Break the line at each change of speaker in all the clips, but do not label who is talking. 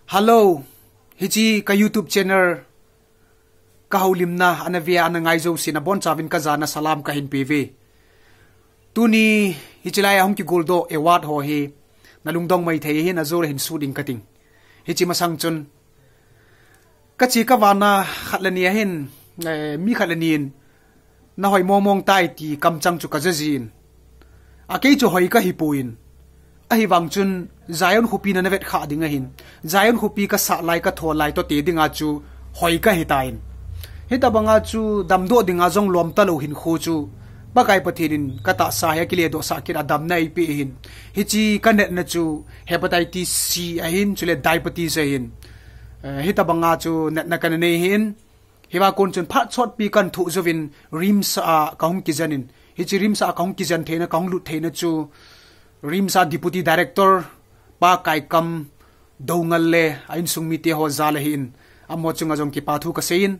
Hello, hiji ka YouTube channel ka haulimna anavia anangaizo sinabon chavin ka jana salam ka hin pv. Tuni hichilai hong ki goldo award ho hi nalungdong mai thei hin azor hin suding kating. Hichi masangchun kachi ka wana khatlania hin mi khatlanin na hoi momong tai ti kamchang chu ka jajin. Akei chu hoi ka hipuin. Ahi wangchun Zion Hupi na navet kha dinga hin Zion Hupi ka sa lai ka tho lai to te dinga chu hoi ka hitain hita banga chu damdo dinga jong lom ta lo hin khu chu bakai pathinin kata sa ya kile do sa kira dam nai pi hin hichi kanet na chu hepatitis C a hin chule diabetes a hin hita banga chu net na kan nei hin hiwa kon chun phat chot pi kan thu zovin rims a kaung kijanin hichi rims a kaung kijan theina kaung lut theina chu Rimsa Deputy Director pa kai kam dongal le ain sungmiti ho zala hin amo chunga jong ki pathu ka sein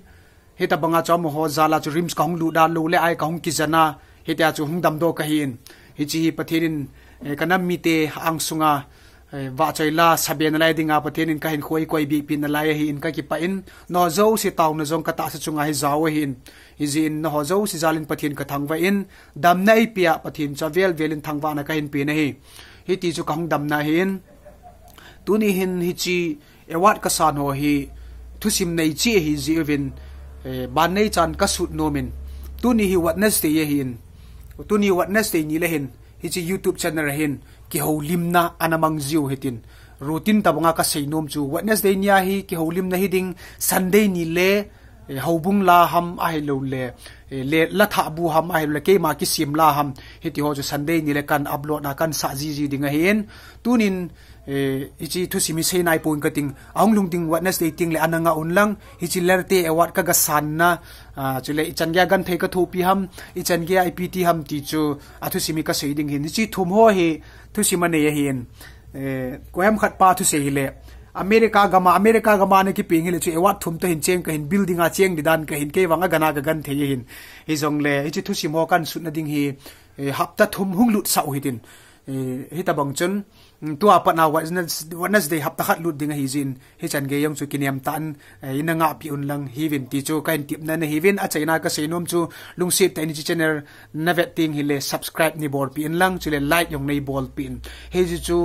heta banga chom ho zala chu rims kahung lu dan lu le ai kahung ki jana heta chu hung dam do ka hin hichi pathirin kanam mite ang sunga wa chaila saben lai dinga pathirin ka hin khoi koi bi pin lai hin ka ki pa in no zo si taw na jong ka ta sa chunga hi zaw hin izin no zo si zalin pathin ka thangwa in dam nai pia pathin chavel velin thangwa na ka hin pi na hi hiti chu kahung dam na hin tuni hin hichi award ka san ho hi thusim nei chi hi zivin ban nei chan ka sut nomin tuni hi Wednesday ye hin tuni Wednesday ni le hin hichi YouTube channel hin ki ho limna anamang ziu hitin routine tabanga ka seinom chu Wednesday nya hi ki ho limna hiding Sunday ni le haubung la ham ai lo le la tha bu ham ai le ke ma ki sim la ham hiti ho chu Sunday ni le kan upload na kan sa ji dinga hin tunin ichi thusimi sei nai point kating aung lungting Wednesday ting le ananga unlang ichi lerte award ka ga sanna chule ichangya gan thei ka thopi ham ichangya IPT ham ti chu athusimi ka sei ding hin ichi thum ho he thusima ne hin koyam khat pa thu sei le America gama ne ki ping le chu award thum ta hin cheng ka hin building a cheng didan ka hin ke wanga gana ga gan thei hin hi jong le ichi thusim ho kan sut na ding hi hapta thum hung lut sa hitin hita bangchun tu apa na Wednesday hapta khat lut dinga hizin hi chan ge yong chu kiniam tan inanga pi unlang hivin ti chu kain tip na na hivin a chaina ka seinom chu lungsit ta ni channel navet ting hi le subscribe ni bol pi inlang chule like yong nei bol pin he chu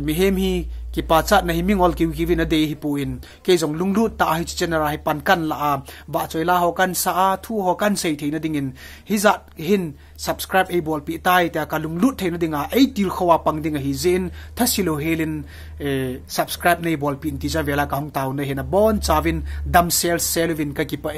mi hem hi ki pa chat na himing ol ki vin a day hi puin ke jong lunglut ta hi channel hi pan kan la ba choila ho kan sa thu ho kan sei theina dingin hi zat hin subscribe a bol pi tai ta ka lunglut theina dinga ei til khawa pang dinga hi zen thasilo helin subscribe nei bol pin ti ja vela ka hong taw na hena bon chavin dam sel selvin ka ki pa